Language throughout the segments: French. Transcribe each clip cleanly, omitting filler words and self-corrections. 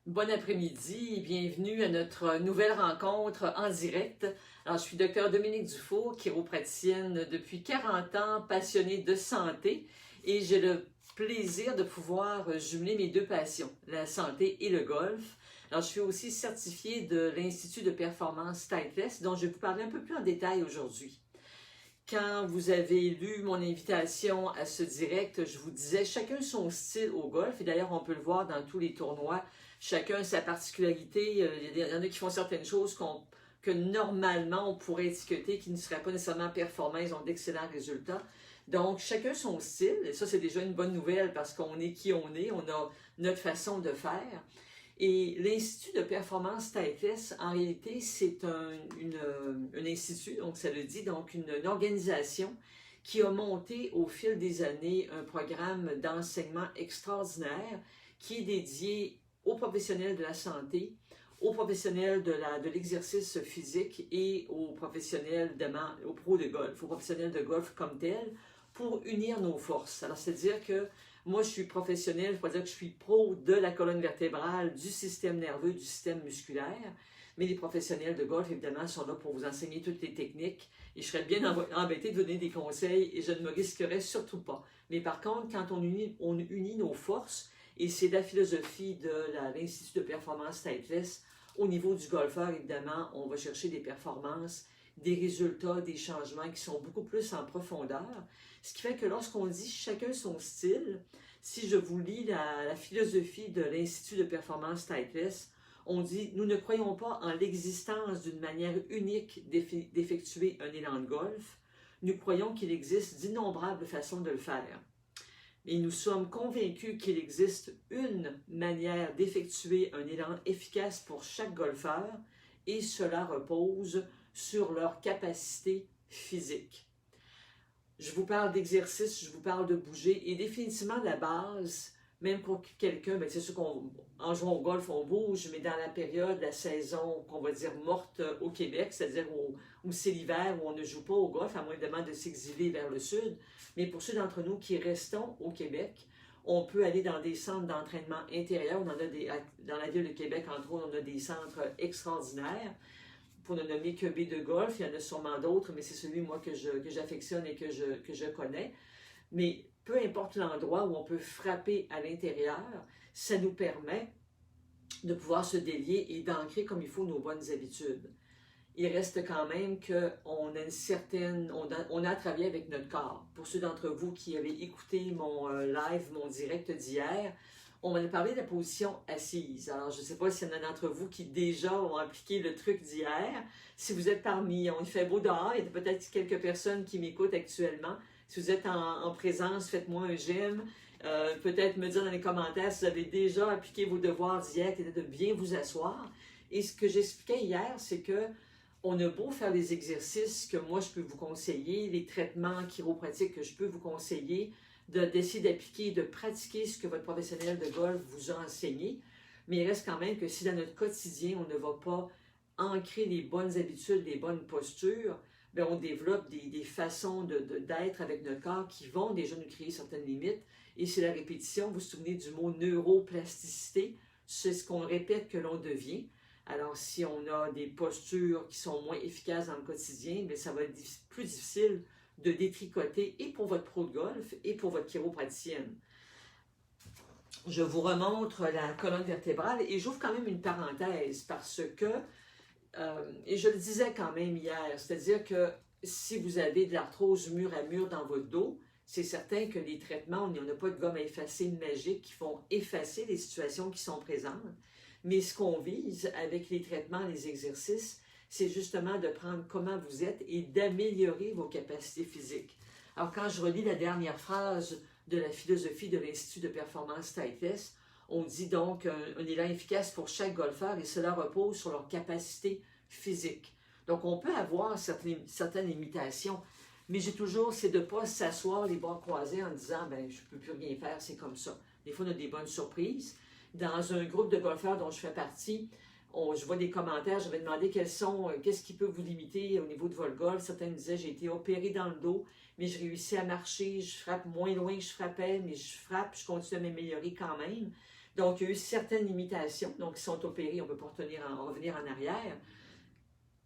Bon après-midi et bienvenue à notre nouvelle rencontre en direct. Alors, je suis Dr Dominique Dufault, chiropraticienne depuis 40 ans, passionnée de santé et j'ai le plaisir de pouvoir jumeler mes deux passions, la santé et le golf. Alors, je suis aussi certifiée de l'Institut de performance Titleist, dont je vais vous parler un peu plus en détail aujourd'hui. Quand vous avez lu mon invitation à ce direct, je vous disais chacun son style au golf, et d'ailleurs on peut le voir dans tous les tournois, chacun sa particularité, il y en a qui font certaines choses que normalement on pourrait étiqueter qui ne seraient pas nécessairement performants, ils ont d'excellents résultats. Donc chacun son style, et ça c'est déjà une bonne nouvelle parce qu'on est qui on a notre façon de faire. Et l'Institut de performance Titleist, en réalité, c'est un institut, donc ça le dit, donc une organisation qui a monté au fil des années un programme d'enseignement extraordinaire qui est dédié aux professionnels de la santé, aux professionnels de l'exercice physique et aux professionnels, aux pros de golf, aux professionnels de golf comme tels, pour unir nos forces. Alors, c'est-à-dire que moi, je suis professionnel, je pourrais dire que je suis pro de la colonne vertébrale, du système nerveux, du système musculaire, mais les professionnels de golf, évidemment, sont là pour vous enseigner toutes les techniques et je serais bien embêtée de donner des conseils et je ne me risquerais surtout pas. Mais par contre, quand on unit nos forces, et c'est la philosophie de l'Institut de performance Titleist, au niveau du golfeur, évidemment, on va chercher des performances, des résultats, des changements qui sont beaucoup plus en profondeur. Ce qui fait que lorsqu'on dit chacun son style, si je vous lis la philosophie de l'Institut de performance Titleist, on dit « Nous ne croyons pas en l'existence d'une manière unique d'effectuer un élan de golf. Nous croyons qu'il existe d'innombrables façons de le faire. Et nous sommes convaincus qu'il existe une manière d'effectuer un élan efficace pour chaque golfeur et cela repose sur leur capacité physique. » Je vous parle d'exercice, je vous parle de bouger et définitivement la base, même pour quelqu'un, c'est sûr qu'en jouant au golf, on bouge, mais dans la période, la saison qu'on va dire morte au Québec, c'est-à-dire où c'est l'hiver, où on ne joue pas au golf, à moins de s'exiler vers le sud, mais pour ceux d'entre nous qui restons au Québec, on peut aller dans des centres d'entraînement intérieurs, on en a dans la ville de Québec, entre autres, on a des centres extraordinaires, pour ne nommer que B de golf, il y en a sûrement d'autres, mais c'est celui, moi, que j'affectionne et que je connais. Mais peu importe l'endroit où on peut frapper à l'intérieur, ça nous permet de pouvoir se délier et d'ancrer comme il faut nos bonnes habitudes. Il reste quand même qu'on a une certaine... On a travaillé avec notre corps. Pour ceux d'entre vous qui avaient écouté mon live, mon direct d'hier, on m'a parlé de la position assise. Alors, je ne sais pas s'il y en a d'entre vous qui déjà ont appliqué le truc d'hier. Si vous êtes parmi, il fait beau dehors, il y a peut-être quelques personnes qui m'écoutent actuellement. Si vous êtes en présence, faites-moi un j'aime. Peut-être me dire dans les commentaires si vous avez déjà appliqué vos devoirs d'hier, qui étaient de bien vous asseoir. Et ce que j'expliquais hier, c'est que on a beau faire les exercices que moi je peux vous conseiller, les traitements chiropratiques que je peux vous conseiller, d'essayer d'appliquer, de pratiquer ce que votre professionnel de golf vous a enseigné, mais il reste quand même que si dans notre quotidien, on ne va pas ancrer les bonnes habitudes, les bonnes postures, bien, on développe des façons d'être avec notre corps qui vont déjà nous créer certaines limites. Et c'est la répétition, vous vous souvenez du mot neuroplasticité, c'est ce qu'on répète que l'on devient. Alors, si on a des postures qui sont moins efficaces dans le quotidien, bien, ça va être plus difficile de détricoter et pour votre pro de golf et pour votre chiropraticienne. Je vous remontre la colonne vertébrale et j'ouvre quand même une parenthèse parce que, et je le disais quand même hier, c'est-à-dire que si vous avez de l'arthrose mur à mur dans votre dos, c'est certain que les traitements, on n'a pas de gomme à effacer magique qui font effacer les situations qui sont présentes. Mais ce qu'on vise avec les traitements, les exercices, c'est justement de prendre comment vous êtes et d'améliorer vos capacités physiques. Alors, quand je relis la dernière phrase de la philosophie de l'Institut de performance Titleist, on dit donc un élan efficace pour chaque golfeur et cela repose sur leur capacité physique. Donc, on peut avoir certaines limitations, mais j'ai toujours, c'est de ne pas s'asseoir les bras croisés en disant, ben je ne peux plus rien faire, c'est comme ça. Des fois, on a des bonnes surprises. Dans un groupe de golfeurs dont je fais partie, je vois des commentaires, j'avais demandé qu'est-ce qui peut vous limiter au niveau de votre golf. Certains me disaient, j'ai été opéré dans le dos, mais je réussis à marcher, je frappe moins loin que je frappais, mais je frappe, je continue à m'améliorer quand même. Donc, il y a eu certaines limitations. Donc, ils sont opérés, on ne peut pas revenir en arrière.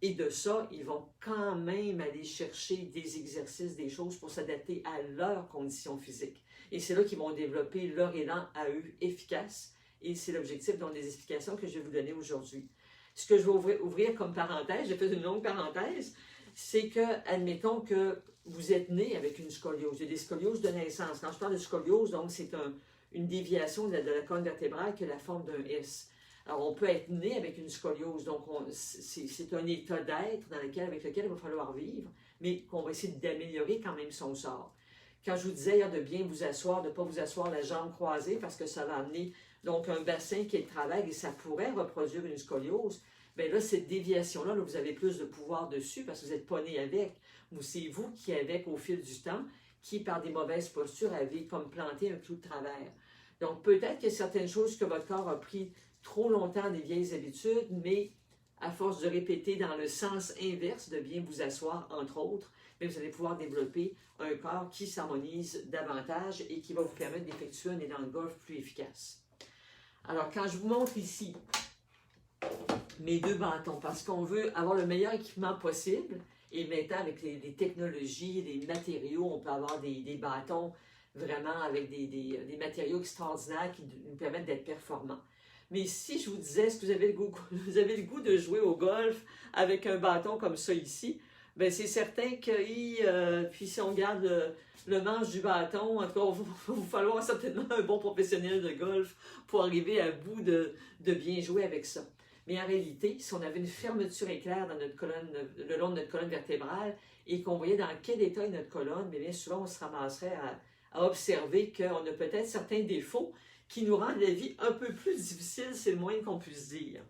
Et de ça, ils vont quand même aller chercher des exercices, des choses pour s'adapter à leurs conditions physiques. Et c'est là qu'ils vont développer leur élan à eux efficace. Et c'est l'objectif dans les explications que je vais vous donner aujourd'hui. Ce que je vais ouvrir comme parenthèse, j'ai fait une longue parenthèse, c'est que, admettons que vous êtes né avec une scoliose. Il y a des scolioses de naissance. Quand je parle de scoliose, donc c'est une déviation de la colonne vertébrale qui a la forme d'un S. Alors, on peut être né avec une scoliose, donc c'est un état d'être avec lequel il va falloir vivre, mais qu'on va essayer d'améliorer quand même son sort. Quand je vous disais hier de bien vous asseoir, de ne pas vous asseoir la jambe croisée, parce que ça va amener donc un bassin qui est de travail et ça pourrait reproduire une scoliose, bien là, cette déviation-là, là, vous avez plus de pouvoir dessus parce que vous n'êtes pas né avec. C'est vous qui, avec au fil du temps, qui, par des mauvaises postures, avez comme planté un clou de travers. Donc, peut-être qu'il y a certaines choses que votre corps a pris trop longtemps des vieilles habitudes, mais à force de répéter dans le sens inverse, de bien vous asseoir, entre autres, mais vous allez pouvoir développer un corps qui s'harmonise davantage et qui va vous permettre d'effectuer un élan de golf plus efficace. Alors, quand je vous montre ici mes deux bâtons, parce qu'on veut avoir le meilleur équipement possible, et maintenant avec les technologies, les matériaux, on peut avoir des bâtons vraiment avec des matériaux extraordinaires qui nous permettent d'être performants. Mais si je vous disais, est-ce que vous avez le goût de jouer au golf avec un bâton comme ça ici, bien c'est certain que, puis si on regarde le manche du bâton, en tout cas, il va vous falloir certainement un bon professionnel de golf pour arriver à bout de bien jouer avec ça. Mais en réalité, si on avait une fermeture éclair dans notre colonne, le long de notre colonne vertébrale et qu'on voyait dans quel état est notre colonne, bien souvent on se ramasserait à observer qu'on a peut-être certains défauts qui nous rendent la vie un peu plus difficile, c'est le moins qu'on puisse dire.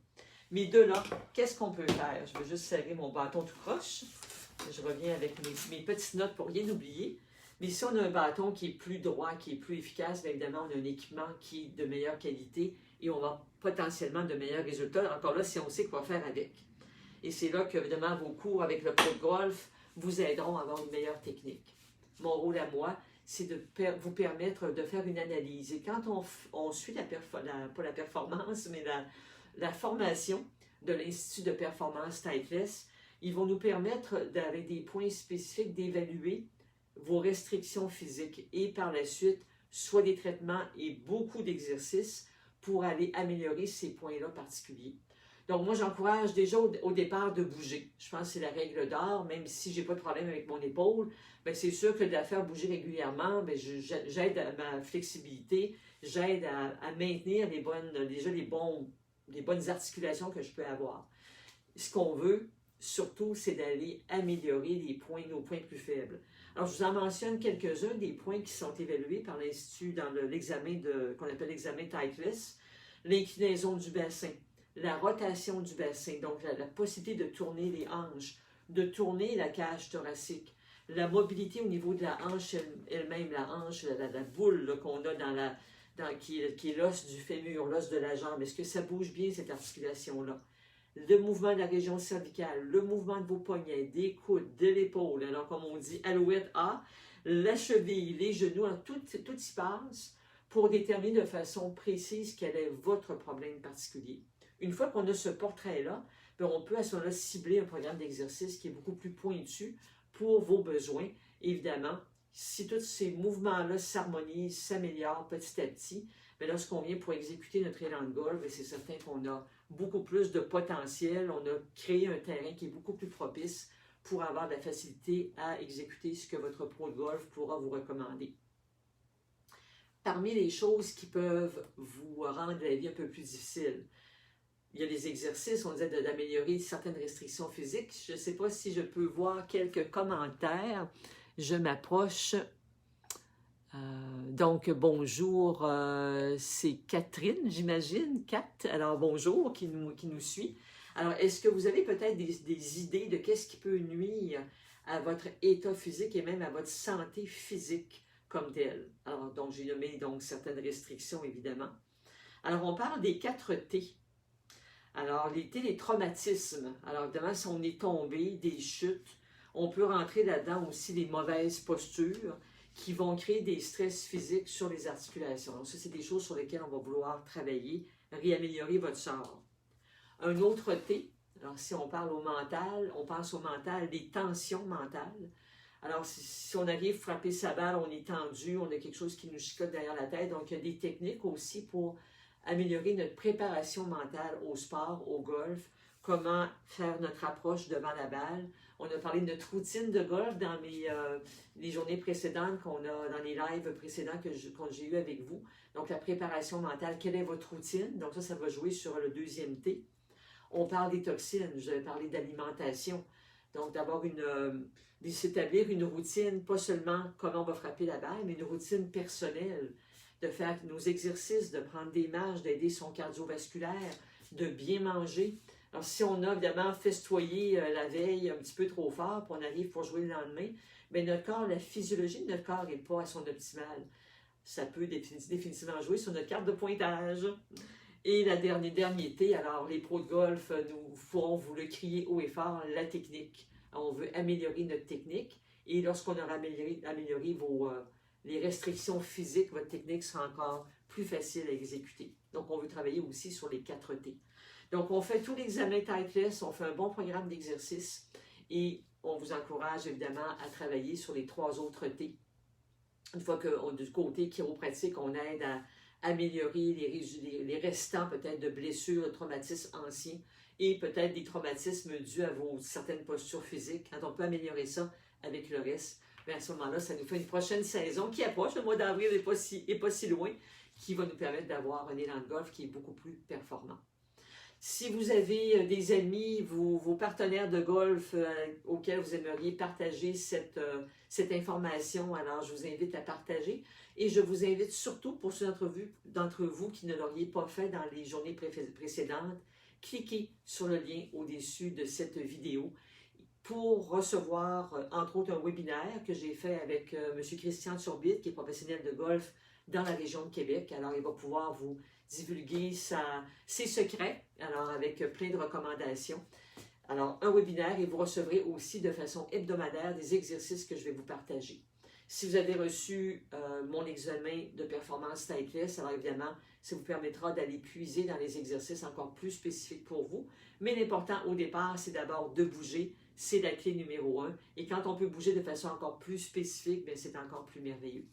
Mais de là, qu'est-ce qu'on peut faire? Je vais juste serrer mon bâton tout croche. Je reviens avec mes petites notes pour rien oublier. Mais si on a un bâton qui est plus droit, qui est plus efficace, bien évidemment, on a un équipement qui est de meilleure qualité et on va potentiellement de meilleurs résultats. Encore là, si on sait quoi faire avec. Et c'est là que, évidemment, vos cours avec le pro de golf vous aideront à avoir une meilleure technique. Mon rôle à moi, c'est de vous permettre de faire une analyse. Et quand on suit pas la performance, mais la formation de l'Institut de performance Titleist, ils vont nous permettre, avec des points spécifiques, d'évaluer vos restrictions physiques et par la suite, soit des traitements et beaucoup d'exercices pour aller améliorer ces points-là particuliers. Donc, moi, j'encourage déjà au départ de bouger. Je pense que c'est la règle d'or, même si je n'ai pas de problème avec mon épaule, bien, c'est sûr que de la faire bouger régulièrement, bien, j'aide à ma flexibilité, j'aide à maintenir les bonnes articulations que je peux avoir. Ce qu'on veut, surtout, c'est d'aller améliorer nos points plus faibles. Alors, je vous en mentionne quelques-uns des points qui sont évalués par l'Institut dans l'examen qu'on appelle l'examen Titleist. L'inclinaison du bassin, la rotation du bassin, donc la possibilité de tourner les hanches, de tourner la cage thoracique, la mobilité au niveau de la hanche elle-même, la hanche, la boule qu'on a qui est l'os du fémur, l'os de la jambe. Est-ce que ça bouge bien, cette articulation-là? Le mouvement de la région cervicale, le mouvement de vos poignets, des coudes, de l'épaule, alors comme on dit alouette A, la cheville, les genoux, tout y passe pour déterminer de façon précise quel est votre problème particulier. Une fois qu'on a ce portrait-là, on peut à ce moment-là cibler un programme d'exercice qui est beaucoup plus pointu pour vos besoins. Évidemment, si tous ces mouvements-là s'harmonisent, s'améliorent petit à petit, lorsqu'on vient pour exécuter notre élan de golf, c'est certain qu'on a beaucoup plus de potentiel. On a créé un terrain qui est beaucoup plus propice pour avoir de la facilité à exécuter ce que votre pro de golf pourra vous recommander. Parmi les choses qui peuvent vous rendre la vie un peu plus difficile, il y a les exercices, on disait d'améliorer certaines restrictions physiques. Je ne sais pas si je peux voir quelques commentaires. Je m'approche. Donc, bonjour, c'est Catherine, j'imagine, Kat. Alors, bonjour, qui nous suit. Alors, est-ce que vous avez peut-être des idées de qu'est-ce qui peut nuire à votre état physique et même à votre santé physique comme telle? Alors, donc, j'ai nommé donc certaines restrictions, évidemment. Alors, on parle des 4 T. Alors, les traumatismes. Alors, évidemment, si on est tombé, des chutes, on peut rentrer là-dedans aussi les mauvaises postures qui vont créer des stress physiques sur les articulations. Donc ça, c'est des choses sur lesquelles on va vouloir travailler, réaméliorer votre sort. Un autre T, alors si on parle au mental, on pense au mental, des tensions mentales. Alors si on arrive à frapper sa balle, on est tendu, on a quelque chose qui nous chicote derrière la tête. Donc il y a des techniques aussi pour améliorer notre préparation mentale au sport, au golf, comment faire notre approche devant la balle. On a parlé de notre routine de golf dans les journées précédentes qu'on a, dans les lives précédents que j'ai eu avec vous. Donc, la préparation mentale, quelle est votre routine? Donc, ça va jouer sur le deuxième T. On parle des toxines, je vais parler d'alimentation. Donc, s'établir une routine, pas seulement comment on va frapper la balle, mais une routine personnelle, de faire nos exercices, de prendre des marches, d'aider son cardiovasculaire, de bien manger. Alors, si on a évidemment festoyé la veille un petit peu trop fort, puis on arrive pour jouer le lendemain, bien notre corps, la physiologie de notre corps n'est pas à son optimal. Ça peut définitivement jouer sur notre carte de pointage. Et le dernier T, alors les pros de golf nous feront vous le crier haut et fort, la technique. On veut améliorer notre technique. Et lorsqu'on aura amélioré les restrictions physiques, votre technique sera encore plus facile à exécuter. Donc, on veut travailler aussi sur les 4 T. Donc, on fait tout l'examen Titleist, on fait un bon programme d'exercice et on vous encourage évidemment à travailler sur les 3 autres T. Une fois que du côté chiropratique, on aide à améliorer les restants peut-être de blessures, de traumatismes anciens et peut-être des traumatismes dus à certaines postures physiques. Quand on peut améliorer ça avec le reste, bien à ce moment-là, ça nous fait une prochaine saison qui approche. Le mois d'avril n'est pas si loin, qui va nous permettre d'avoir un élan de golf qui est beaucoup plus performant. Si vous avez des amis, vos partenaires de golf auxquels vous aimeriez partager cette information, alors je vous invite à partager. Et je vous invite surtout, pour ceux d'entre vous qui ne l'auriez pas fait dans les journées précédentes, cliquez sur le lien au-dessus de cette vidéo pour recevoir, entre autres, un webinaire que j'ai fait avec M. Christian Turbide, qui est professionnel de golf dans la région de Québec. Alors, il va pouvoir vous divulguer ses secrets, alors avec plein de recommandations. Alors, un webinaire et vous recevrez aussi de façon hebdomadaire des exercices que je vais vous partager. Si vous avez reçu mon examen de performance Titleist, alors évidemment, ça vous permettra d'aller puiser dans les exercices encore plus spécifiques pour vous. Mais l'important au départ, c'est d'abord de bouger. C'est la clé numéro 1. Et quand on peut bouger de façon encore plus spécifique, c'est encore plus merveilleux.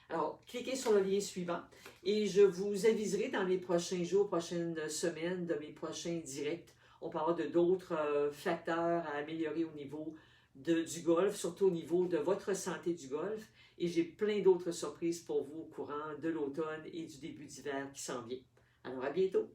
Alors, cliquez sur le lien suivant et je vous aviserai dans les prochains jours, prochaines semaines de mes prochains directs. On parlera de d'autres facteurs à améliorer au niveau du golf, surtout au niveau de votre santé du golf. Et j'ai plein d'autres surprises pour vous au courant de l'automne et du début d'hiver qui s'en vient. Alors, à bientôt!